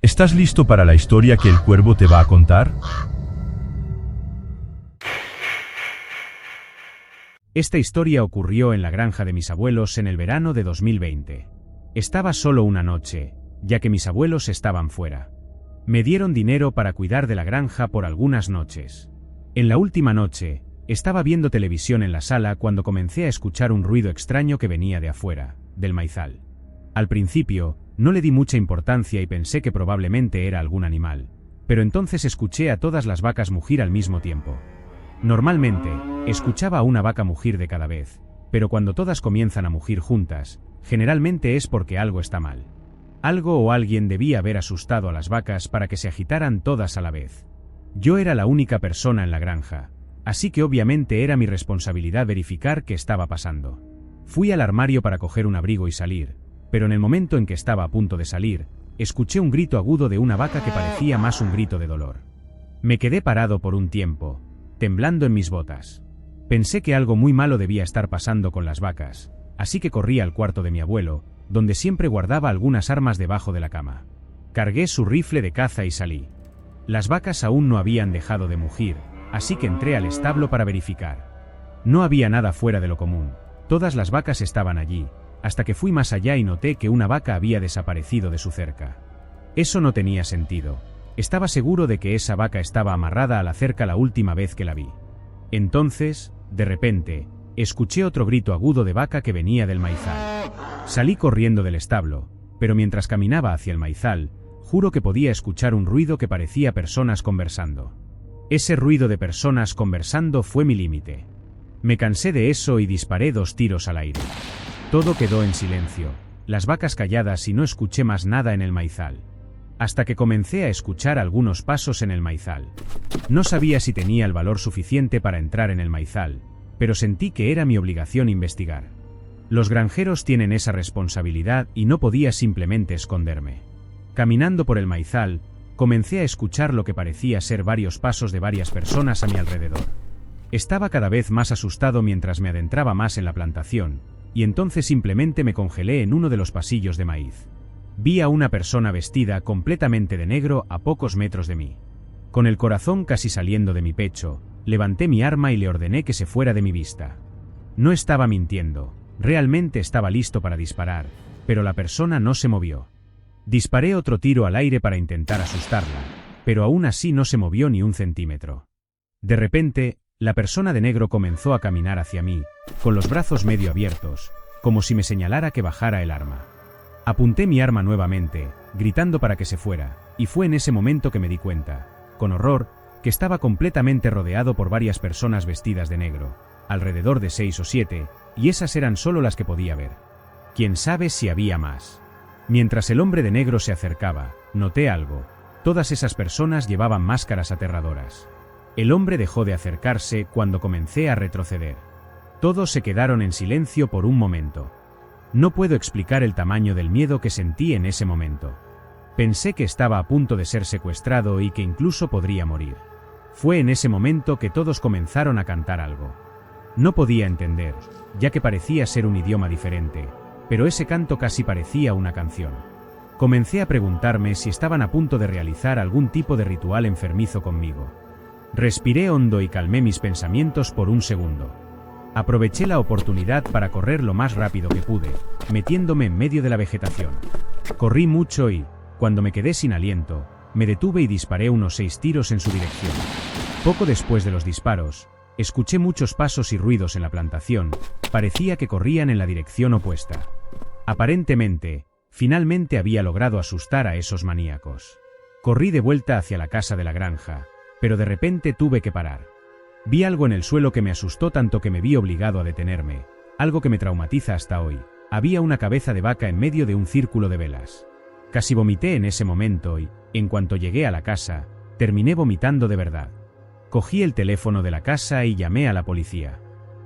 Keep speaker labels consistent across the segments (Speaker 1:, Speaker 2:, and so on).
Speaker 1: ¿Estás listo para la historia que el cuervo te va a contar?
Speaker 2: Esta historia ocurrió en la granja de mis abuelos en el verano de 2020. Estaba solo una noche, ya que mis abuelos estaban fuera. Me dieron dinero para cuidar de la granja por algunas noches. En la última noche, estaba viendo televisión en la sala cuando comencé a escuchar un ruido extraño que venía de afuera, del maizal. Al principio, no le di mucha importancia y pensé que probablemente era algún animal, pero entonces escuché a todas las vacas mugir al mismo tiempo. Normalmente, escuchaba a una vaca mugir de cada vez, pero cuando todas comienzan a mugir juntas, generalmente es porque algo está mal. Algo o alguien debía haber asustado a las vacas para que se agitaran todas a la vez. Yo era la única persona en la granja, así que obviamente era mi responsabilidad verificar qué estaba pasando. Fui al armario para coger un abrigo y salir, pero en el momento en que estaba a punto de salir, escuché un grito agudo de una vaca que parecía más un grito de dolor. Me quedé parado por un tiempo, temblando en mis botas. Pensé que algo muy malo debía estar pasando con las vacas, así que corrí al cuarto de mi abuelo, donde siempre guardaba algunas armas debajo de la cama. Cargué su rifle de caza y salí. Las vacas aún no habían dejado de mugir, así que entré al establo para verificar. No había nada fuera de lo común, todas las vacas estaban allí, hasta que fui más allá y noté que una vaca había desaparecido de su cerca. Eso no tenía sentido. Estaba seguro de que esa vaca estaba amarrada a la cerca la última vez que la vi. Entonces, de repente, escuché otro grito agudo de vaca que venía del maizal. Salí corriendo del establo, pero mientras caminaba hacia el maizal, juro que podía escuchar un ruido que parecía personas conversando. Ese ruido de personas conversando fue mi límite. Me cansé de eso y disparé 2 tiros al aire. Todo quedó en silencio, las vacas calladas y no escuché más nada en el maizal. Hasta que comencé a escuchar algunos pasos en el maizal. No sabía si tenía el valor suficiente para entrar en el maizal, pero sentí que era mi obligación investigar. Los granjeros tienen esa responsabilidad y no podía simplemente esconderme. Caminando por el maizal, comencé a escuchar lo que parecía ser varios pasos de varias personas a mi alrededor. Estaba cada vez más asustado mientras me adentraba más en la plantación, y entonces simplemente me congelé en uno de los pasillos de maíz. Vi a una persona vestida completamente de negro a pocos metros de mí. Con el corazón casi saliendo de mi pecho, levanté mi arma y le ordené que se fuera de mi vista. No estaba mintiendo, realmente estaba listo para disparar, pero la persona no se movió. Disparé otro tiro al aire para intentar asustarla, pero aún así no se movió ni un centímetro. De repente, la persona de negro comenzó a caminar hacia mí, con los brazos medio abiertos, como si me señalara que bajara el arma. Apunté mi arma nuevamente, gritando para que se fuera, y fue en ese momento que me di cuenta, con horror, que estaba completamente rodeado por varias personas vestidas de negro, alrededor de 6 o 7, y esas eran solo las que podía ver. Quién sabe si había más. Mientras el hombre de negro se acercaba, noté algo. Todas esas personas llevaban máscaras aterradoras. El hombre dejó de acercarse cuando comencé a retroceder. Todos se quedaron en silencio por un momento. No puedo explicar el tamaño del miedo que sentí en ese momento. Pensé que estaba a punto de ser secuestrado y que incluso podría morir. Fue en ese momento que todos comenzaron a cantar algo. No podía entender, ya que parecía ser un idioma diferente, pero ese canto casi parecía una canción. Comencé a preguntarme si estaban a punto de realizar algún tipo de ritual enfermizo conmigo. Respiré hondo y calmé mis pensamientos por un segundo. Aproveché la oportunidad para correr lo más rápido que pude, metiéndome en medio de la vegetación. Corrí mucho y, cuando me quedé sin aliento, me detuve y disparé unos 6 tiros en su dirección. Poco después de los disparos, escuché muchos pasos y ruidos en la plantación, parecía que corrían en la dirección opuesta. Aparentemente, finalmente había logrado asustar a esos maníacos. Corrí de vuelta hacia la casa de la granja, pero de repente tuve que parar. Vi algo en el suelo que me asustó tanto que me vi obligado a detenerme, algo que me traumatiza hasta hoy. Había una cabeza de vaca en medio de un círculo de velas. Casi vomité en ese momento y, en cuanto llegué a la casa, terminé vomitando de verdad. Cogí el teléfono de la casa y llamé a la policía.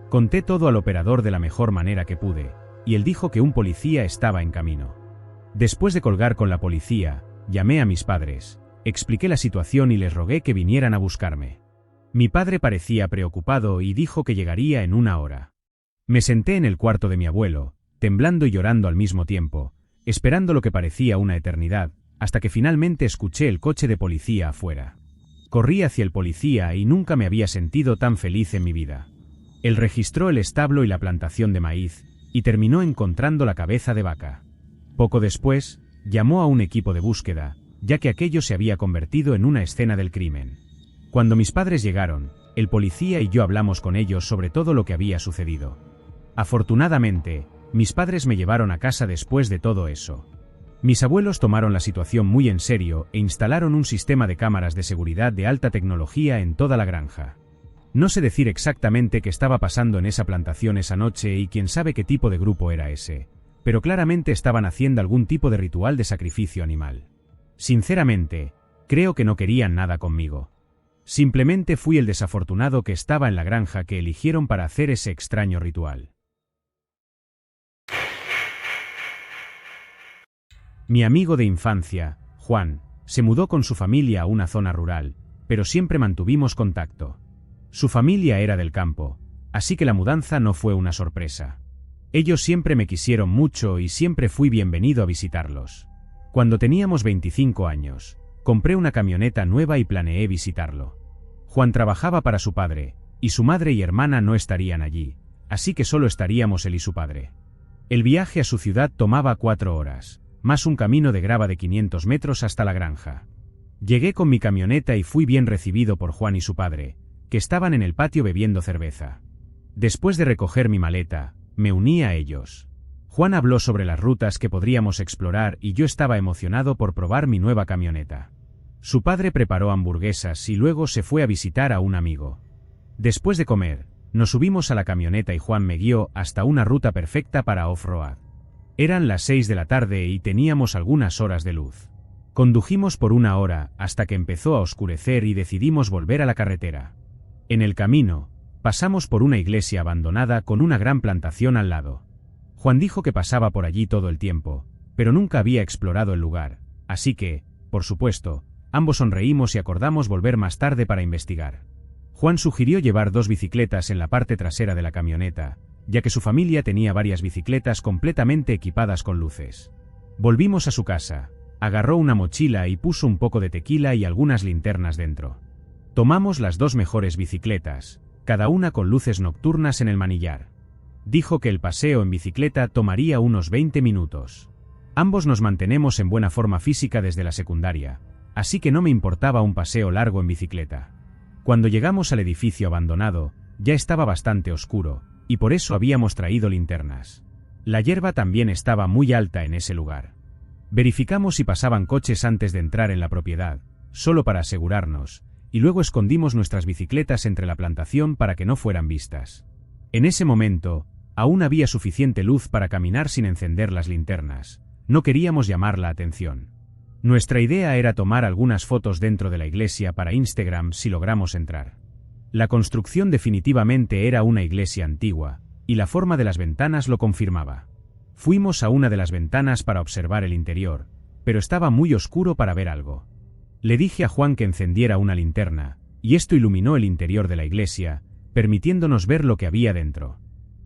Speaker 2: Conté todo al operador de la mejor manera que pude, y él dijo que un policía estaba en camino. Después de colgar con la policía, llamé a mis padres, expliqué la situación y les rogué que vinieran a buscarme. Mi padre parecía preocupado y dijo que llegaría en 1 hora. Me senté en el cuarto de mi abuelo, temblando y llorando al mismo tiempo, esperando lo que parecía una eternidad, hasta que finalmente escuché el coche de policía afuera. Corrí hacia el policía y nunca me había sentido tan feliz en mi vida. Él registró el establo y la plantación de maíz, y terminó encontrando la cabeza de vaca. Poco después, llamó a un equipo de búsqueda, ya que aquello se había convertido en una escena del crimen. Cuando mis padres llegaron, el policía y yo hablamos con ellos sobre todo lo que había sucedido. Afortunadamente, mis padres me llevaron a casa después de todo eso. Mis abuelos tomaron la situación muy en serio e instalaron un sistema de cámaras de seguridad de alta tecnología en toda la granja. No sé decir exactamente qué estaba pasando en esa plantación esa noche y quién sabe qué tipo de grupo era ese, pero claramente estaban haciendo algún tipo de ritual de sacrificio animal. Sinceramente, creo que no querían nada conmigo. Simplemente fui el desafortunado que estaba en la granja que eligieron para hacer ese extraño ritual. Mi amigo de infancia, Juan, se mudó con su familia a una zona rural, pero siempre mantuvimos contacto. Su familia era del campo, así que la mudanza no fue una sorpresa. Ellos siempre me quisieron mucho y siempre fui bienvenido a visitarlos. Cuando teníamos 25 años, compré una camioneta nueva y planeé visitarlo. Juan trabajaba para su padre, y su madre y hermana no estarían allí, así que solo estaríamos él y su padre. El viaje a su ciudad tomaba 4 horas, más un camino de grava de 500 metros hasta la granja. Llegué con mi camioneta y fui bien recibido por Juan y su padre, que estaban en el patio bebiendo cerveza. Después de recoger mi maleta, me uní a ellos. Juan habló sobre las rutas que podríamos explorar y yo estaba emocionado por probar mi nueva camioneta. Su padre preparó hamburguesas y luego se fue a visitar a un amigo. Después de comer, nos subimos a la camioneta y Juan me guió hasta una ruta perfecta para off-road. Eran las 6 de la tarde y teníamos algunas horas de luz. Condujimos por 1 hora hasta que empezó a oscurecer y decidimos volver a la carretera. En el camino, pasamos por una iglesia abandonada con una gran plantación al lado. Juan dijo que pasaba por allí todo el tiempo, pero nunca había explorado el lugar, así que, por supuesto, ambos sonreímos y acordamos volver más tarde para investigar. Juan sugirió llevar 2 bicicletas en la parte trasera de la camioneta, ya que su familia tenía varias bicicletas completamente equipadas con luces. Volvimos a su casa, agarró una mochila y puso un poco de tequila y algunas linternas dentro. Tomamos las 2 mejores bicicletas, cada una con luces nocturnas en el manillar. Dijo que el paseo en bicicleta tomaría unos 20 minutos. Ambos nos mantenemos en buena forma física desde la secundaria, así que no me importaba un paseo largo en bicicleta. Cuando llegamos al edificio abandonado, ya estaba bastante oscuro, y por eso habíamos traído linternas. La hierba también estaba muy alta en ese lugar. Verificamos si pasaban coches antes de entrar en la propiedad, solo para asegurarnos, y luego escondimos nuestras bicicletas entre la plantación para que no fueran vistas. En ese momento, aún había suficiente luz para caminar sin encender las linternas. No queríamos llamar la atención. Nuestra idea era tomar algunas fotos dentro de la iglesia para Instagram si logramos entrar. La construcción definitivamente era una iglesia antigua, y la forma de las ventanas lo confirmaba. Fuimos a una de las ventanas para observar el interior, pero estaba muy oscuro para ver algo. Le dije a Juan que encendiera una linterna, y esto iluminó el interior de la iglesia, permitiéndonos ver lo que había dentro.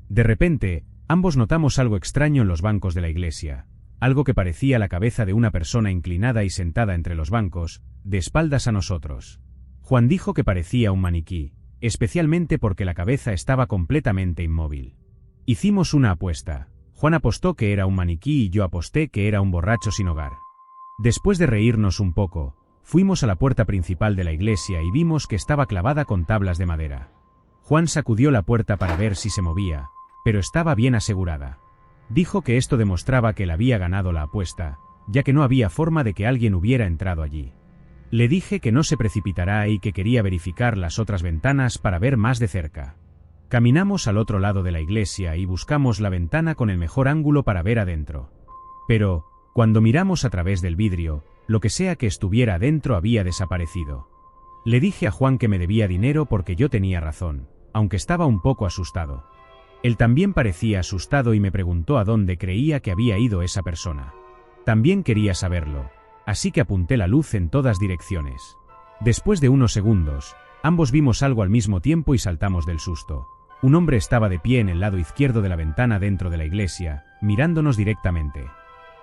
Speaker 2: De repente, ambos notamos algo extraño en los bancos de la iglesia, algo que parecía la cabeza de una persona inclinada y sentada entre los bancos, de espaldas a nosotros. Juan dijo que parecía un maniquí, especialmente porque la cabeza estaba completamente inmóvil. Hicimos una apuesta. Juan apostó que era un maniquí y yo aposté que era un borracho sin hogar. Después de reírnos un poco, fuimos a la puerta principal de la iglesia y vimos que estaba clavada con tablas de madera. Juan sacudió la puerta para ver si se movía, pero estaba bien asegurada. Dijo que esto demostraba que él había ganado la apuesta, ya que no había forma de que alguien hubiera entrado allí. Le dije que no se precipitará y que quería verificar las otras ventanas para ver más de cerca. Caminamos al otro lado de la iglesia y buscamos la ventana con el mejor ángulo para ver adentro. Pero, cuando miramos a través del vidrio, lo que sea que estuviera adentro había desaparecido. Le dije a Juan que me debía dinero porque yo tenía razón, aunque estaba un poco asustado. Él también parecía asustado y me preguntó a dónde creía que había ido esa persona. También quería saberlo, así que apunté la luz en todas direcciones. Después de unos segundos, ambos vimos algo al mismo tiempo y saltamos del susto. Un hombre estaba de pie en el lado izquierdo de la ventana dentro de la iglesia, mirándonos directamente.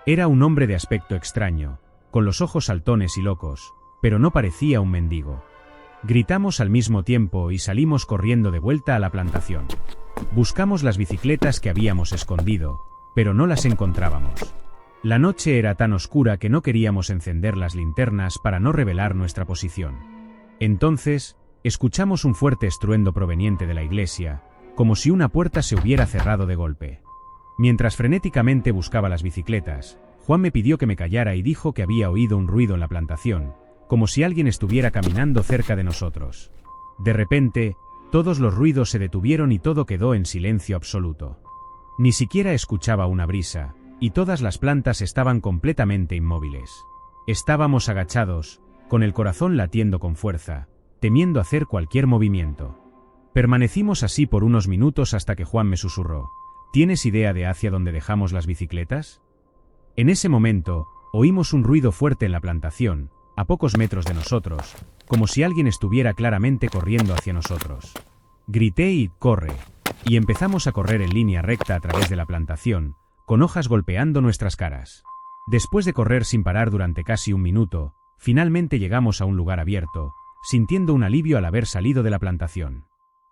Speaker 2: Era un hombre de aspecto extraño, con los ojos saltones y locos, pero no parecía un mendigo. Gritamos al mismo tiempo y salimos corriendo de vuelta a la plantación. Buscamos las bicicletas que habíamos escondido, pero no las encontrábamos. La noche era tan oscura que no queríamos encender las linternas para no revelar nuestra posición. Entonces, escuchamos un fuerte estruendo proveniente de la iglesia, como si una puerta se hubiera cerrado de golpe. Mientras frenéticamente buscaba las bicicletas, Juan me pidió que me callara y dijo que había oído un ruido en la plantación, como si alguien estuviera caminando cerca de nosotros. De repente, todos los ruidos se detuvieron y todo quedó en silencio absoluto. Ni siquiera escuchaba una brisa, y todas las plantas estaban completamente inmóviles. Estábamos agachados, con el corazón latiendo con fuerza, temiendo hacer cualquier movimiento. Permanecimos así por unos minutos hasta que Juan me susurró: ¿tienes idea de hacia dónde dejamos las bicicletas? En ese momento, oímos un ruido fuerte en la plantación, a pocos metros de nosotros, como si alguien estuviera claramente corriendo hacia nosotros. Grité y «corre», y empezamos a correr en línea recta a través de la plantación, con hojas golpeando nuestras caras. Después de correr sin parar durante casi un minuto, finalmente llegamos a un lugar abierto, sintiendo un alivio al haber salido de la plantación.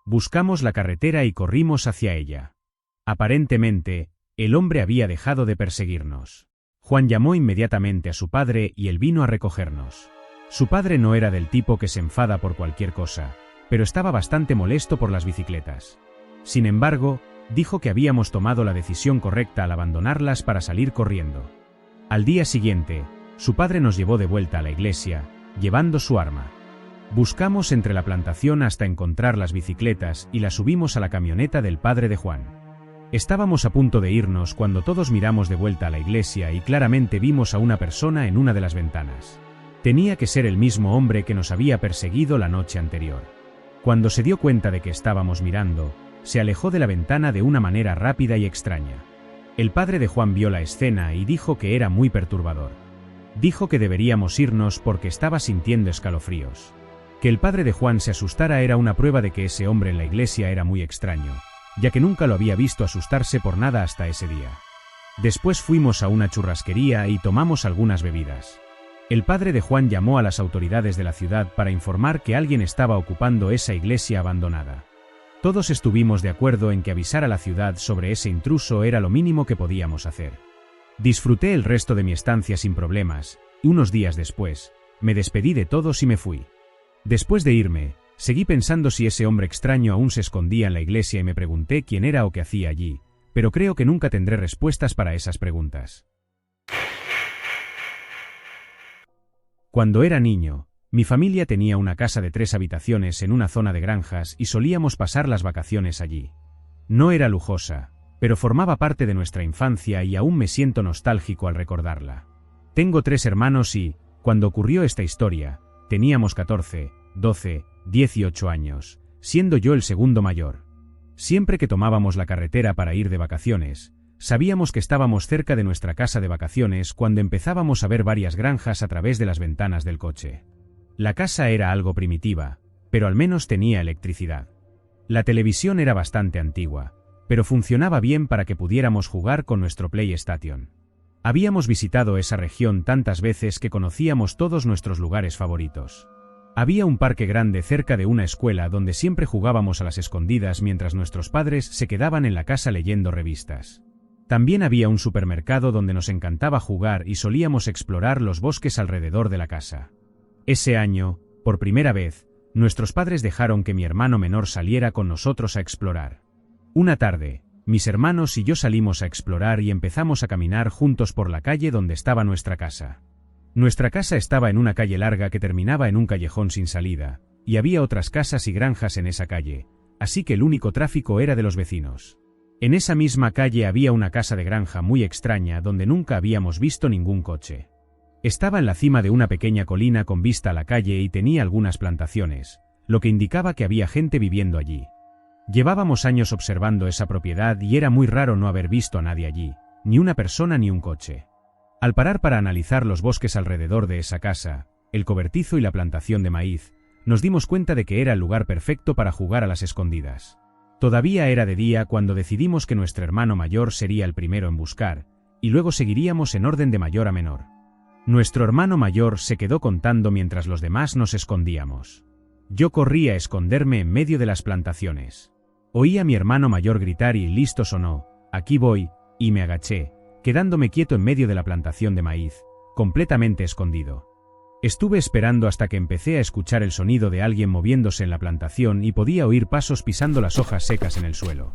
Speaker 2: Buscamos la carretera y corrimos hacia ella. Aparentemente, el hombre había dejado de perseguirnos. Juan llamó inmediatamente a su padre y él vino a recogernos. Su padre no era del tipo que se enfada por cualquier cosa, pero estaba bastante molesto por las bicicletas. Sin embargo, dijo que habíamos tomado la decisión correcta al abandonarlas para salir corriendo. Al día siguiente, su padre nos llevó de vuelta a la iglesia, llevando su arma. Buscamos entre la plantación hasta encontrar las bicicletas y las subimos a la camioneta del padre de Juan. Estábamos a punto de irnos cuando todos miramos de vuelta a la iglesia y claramente vimos a una persona en una de las ventanas. Tenía que ser el mismo hombre que nos había perseguido la noche anterior. Cuando se dio cuenta de que estábamos mirando, se alejó de la ventana de una manera rápida y extraña. El padre de Juan vio la escena y dijo que era muy perturbador. Dijo que deberíamos irnos porque estaba sintiendo escalofríos. Que el padre de Juan se asustara era una prueba de que ese hombre en la iglesia era muy extraño, ya que nunca lo había visto asustarse por nada hasta ese día. Después fuimos a una churrasquería y tomamos algunas bebidas. El padre de Juan llamó a las autoridades de la ciudad para informar que alguien estaba ocupando esa iglesia abandonada. Todos estuvimos de acuerdo en que avisar a la ciudad sobre ese intruso era lo mínimo que podíamos hacer. Disfruté el resto de mi estancia sin problemas, y unos días después, me despedí de todos y me fui. Después de irme, seguí pensando si ese hombre extraño aún se escondía en la iglesia y me pregunté quién era o qué hacía allí, pero creo que nunca tendré respuestas para esas preguntas. Cuando era niño, mi familia tenía una casa de 3 habitaciones en una zona de granjas y solíamos pasar las vacaciones allí. No era lujosa, pero formaba parte de nuestra infancia y aún me siento nostálgico al recordarla. Tengo 3 hermanos y, cuando ocurrió esta historia, teníamos 14, 12, 18 años, siendo yo el segundo mayor. Siempre que tomábamos la carretera para ir de vacaciones, sabíamos que estábamos cerca de nuestra casa de vacaciones cuando empezábamos a ver varias granjas a través de las ventanas del coche. La casa era algo primitiva, pero al menos tenía electricidad. La televisión era bastante antigua, pero funcionaba bien para que pudiéramos jugar con nuestro PlayStation. Habíamos visitado esa región tantas veces que conocíamos todos nuestros lugares favoritos. Había un parque grande cerca de una escuela donde siempre jugábamos a las escondidas mientras nuestros padres se quedaban en la casa leyendo revistas. También había un supermercado donde nos encantaba jugar y solíamos explorar los bosques alrededor de la casa. Ese año, por primera vez, nuestros padres dejaron que mi hermano menor saliera con nosotros a explorar. Una tarde, mis hermanos y yo salimos a explorar y empezamos a caminar juntos por la calle donde estaba nuestra casa. Nuestra casa estaba en una calle larga que terminaba en un callejón sin salida, y había otras casas y granjas en esa calle, así que el único tráfico era de los vecinos. En esa misma calle había una casa de granja muy extraña donde nunca habíamos visto ningún coche. Estaba en la cima de una pequeña colina con vista a la calle y tenía algunas plantaciones, lo que indicaba que había gente viviendo allí. Llevábamos años observando esa propiedad y era muy raro no haber visto a nadie allí, ni una persona ni un coche. Al parar para analizar los bosques alrededor de esa casa, el cobertizo y la plantación de maíz, nos dimos cuenta de que era el lugar perfecto para jugar a las escondidas. Todavía era de día cuando decidimos que nuestro hermano mayor sería el primero en buscar, y luego seguiríamos en orden de mayor a menor. Nuestro hermano mayor se quedó contando mientras los demás nos escondíamos. Yo corrí a esconderme en medio de las plantaciones. Oí a mi hermano mayor gritar y listo sonó, aquí voy, y me agaché, quedándome quieto en medio de la plantación de maíz, completamente escondido. Estuve esperando hasta que empecé a escuchar el sonido de alguien moviéndose en la plantación y podía oír pasos pisando las hojas secas en el suelo.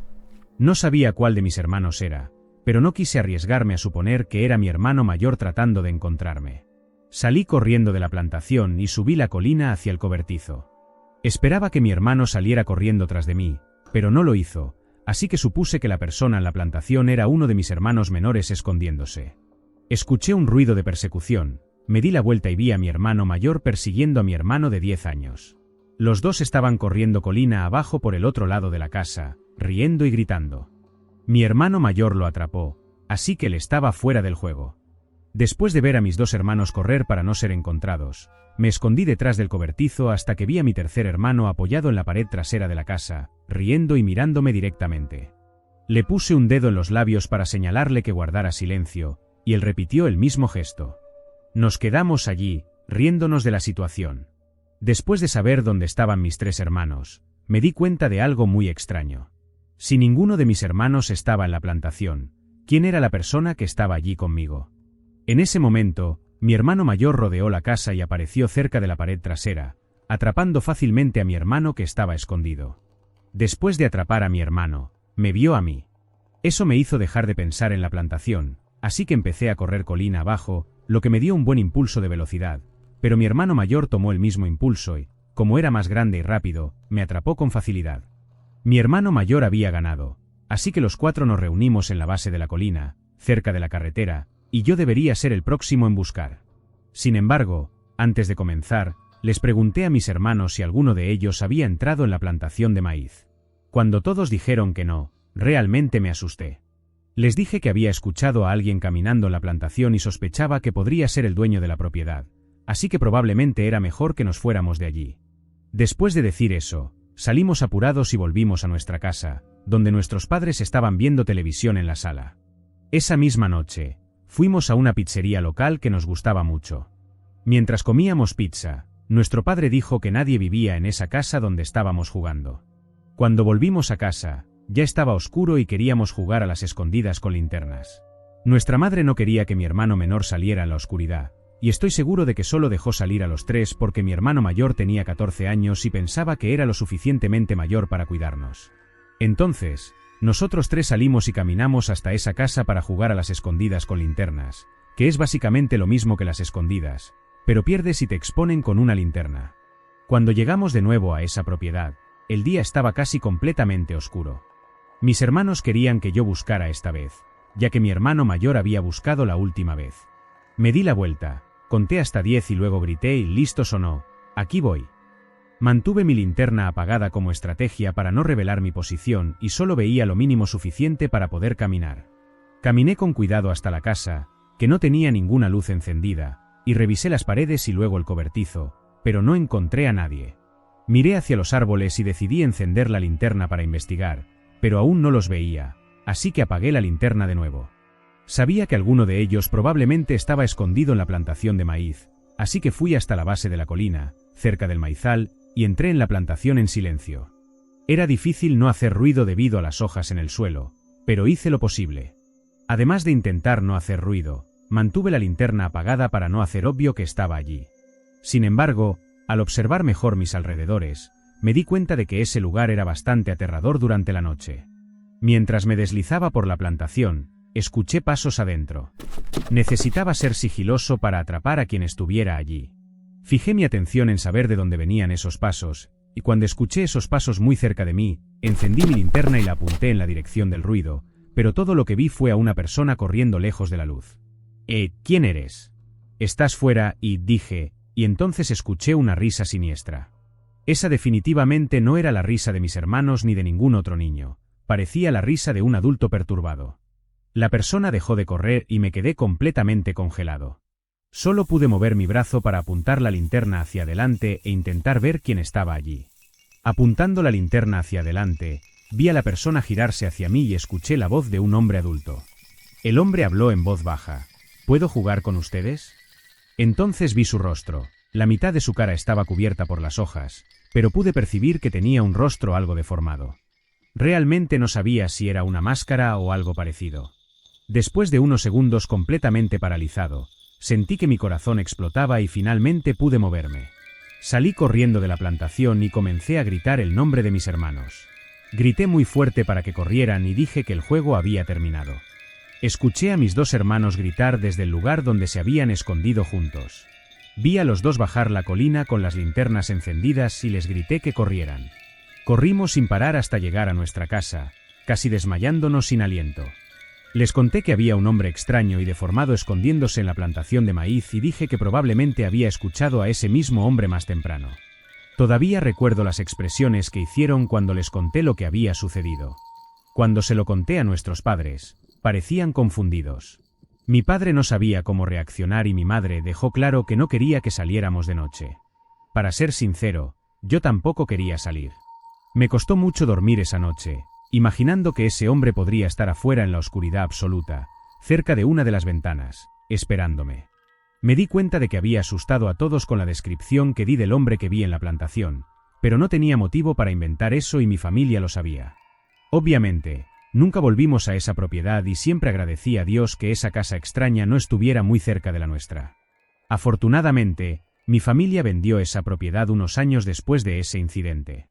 Speaker 2: No sabía cuál de mis hermanos era, pero no quise arriesgarme a suponer que era mi hermano mayor tratando de encontrarme. Salí corriendo de la plantación y subí la colina hacia el cobertizo. Esperaba que mi hermano saliera corriendo tras de mí, pero no lo hizo, así que supuse que la persona en la plantación era uno de mis hermanos menores escondiéndose. Escuché un ruido de persecución, me di la vuelta y vi a mi hermano mayor persiguiendo a mi hermano de 10 años. Los dos estaban corriendo colina abajo por el otro lado de la casa, riendo y gritando. Mi hermano mayor lo atrapó, así que él estaba fuera del juego. Después de ver a mis dos hermanos correr para no ser encontrados, me escondí detrás del cobertizo hasta que vi a mi tercer hermano apoyado en la pared trasera de la casa, riendo y mirándome directamente. Le puse un dedo en los labios para señalarle que guardara silencio, y él repitió el mismo gesto. Nos quedamos allí, riéndonos de la situación. Después de saber dónde estaban mis tres hermanos, me di cuenta de algo muy extraño. Si ninguno de mis hermanos estaba en la plantación, ¿quién era la persona que estaba allí conmigo? En ese momento, mi hermano mayor rodeó la casa y apareció cerca de la pared trasera, atrapando fácilmente a mi hermano que estaba escondido. Después de atrapar a mi hermano, me vio a mí. Eso me hizo dejar de pensar en la plantación, así que empecé a correr colina abajo, lo que me dio un buen impulso de velocidad, pero mi hermano mayor tomó el mismo impulso y, como era más grande y rápido, me atrapó con facilidad. Mi hermano mayor había ganado, así que los cuatro nos reunimos en la base de la colina, cerca de la carretera, y yo debería ser el próximo en buscar. Sin embargo, antes de comenzar, les pregunté a mis hermanos si alguno de ellos había entrado en la plantación de maíz. Cuando todos dijeron que no, realmente me asusté. Les dije que había escuchado a alguien caminando en la plantación y sospechaba que podría ser el dueño de la propiedad, así que probablemente era mejor que nos fuéramos de allí. Después de decir eso, salimos apurados y volvimos a nuestra casa, donde nuestros padres estaban viendo televisión en la sala. Esa misma noche, fuimos a una pizzería local que nos gustaba mucho. Mientras comíamos pizza, nuestro padre dijo que nadie vivía en esa casa donde estábamos jugando. Cuando volvimos a casa, ya estaba oscuro y queríamos jugar a las escondidas con linternas. Nuestra madre no quería que mi hermano menor saliera en la oscuridad, y estoy seguro de que solo dejó salir a los tres porque mi hermano mayor tenía 14 años y pensaba que era lo suficientemente mayor para cuidarnos. Entonces, nosotros tres salimos y caminamos hasta esa casa para jugar a las escondidas con linternas, que es básicamente lo mismo que las escondidas, pero pierdes si te exponen con una linterna. Cuando llegamos de nuevo a esa propiedad, el día estaba casi completamente oscuro. Mis hermanos querían que yo buscara esta vez, ya que mi hermano mayor había buscado la última vez. Me di la vuelta, conté hasta 10 y luego grité y listo sonó, aquí voy. Mantuve mi linterna apagada como estrategia para no revelar mi posición y solo veía lo mínimo suficiente para poder caminar. Caminé con cuidado hasta la casa, que no tenía ninguna luz encendida, y revisé las paredes y luego el cobertizo, pero no encontré a nadie. Miré hacia los árboles y decidí encender la linterna para investigar, pero aún no los veía, así que apagué la linterna de nuevo. Sabía que alguno de ellos probablemente estaba escondido en la plantación de maíz, así que fui hasta la base de la colina, cerca del maizal, y entré en la plantación en silencio. Era difícil no hacer ruido debido a las hojas en el suelo, pero hice lo posible. Además de intentar no hacer ruido, mantuve la linterna apagada para no hacer obvio que estaba allí. Sin embargo, al observar mejor mis alrededores, me di cuenta de que ese lugar era bastante aterrador durante la noche. Mientras me deslizaba por la plantación, escuché pasos adentro. Necesitaba ser sigiloso para atrapar a quien estuviera allí. Fijé mi atención en saber de dónde venían esos pasos, y cuando escuché esos pasos muy cerca de mí, encendí mi linterna y la apunté en la dirección del ruido, pero todo lo que vi fue a una persona corriendo lejos de la luz. ¿Quién eres? Estás fuera, dije, y entonces escuché una risa siniestra. Esa definitivamente no era la risa de mis hermanos ni de ningún otro niño, parecía la risa de un adulto perturbado. La persona dejó de correr y me quedé completamente congelado. Solo pude mover mi brazo para apuntar la linterna hacia adelante e intentar ver quién estaba allí. Apuntando la linterna hacia adelante, vi a la persona girarse hacia mí y escuché la voz de un hombre adulto. El hombre habló en voz baja. ¿Puedo jugar con ustedes? Entonces vi su rostro. La mitad de su cara estaba cubierta por las hojas, pero pude percibir que tenía un rostro algo deformado. Realmente no sabía si era una máscara o algo parecido. Después de unos segundos completamente paralizado, sentí que mi corazón explotaba y finalmente pude moverme. Salí corriendo de la plantación y comencé a gritar el nombre de mis hermanos. Grité muy fuerte para que corrieran y dije que el juego había terminado. Escuché a mis 2 hermanos gritar desde el lugar donde se habían escondido juntos. Vi a los 2 bajar la colina con las linternas encendidas y les grité que corrieran. Corrimos sin parar hasta llegar a nuestra casa, casi desmayándonos sin aliento. Les conté que había un hombre extraño y deformado escondiéndose en la plantación de maíz y dije que probablemente había escuchado a ese mismo hombre más temprano. Todavía recuerdo las expresiones que hicieron cuando les conté lo que había sucedido. Cuando se lo conté a nuestros padres, parecían confundidos. Mi padre no sabía cómo reaccionar y mi madre dejó claro que no quería que saliéramos de noche. Para ser sincero, yo tampoco quería salir. Me costó mucho dormir esa noche, imaginando que ese hombre podría estar afuera en la oscuridad absoluta, cerca de una de las ventanas, esperándome. Me di cuenta de que había asustado a todos con la descripción que di del hombre que vi en la plantación, pero no tenía motivo para inventar eso y mi familia lo sabía. Obviamente, nunca volvimos a esa propiedad y siempre agradecí a Dios que esa casa extraña no estuviera muy cerca de la nuestra. Afortunadamente, mi familia vendió esa propiedad unos años después de ese incidente.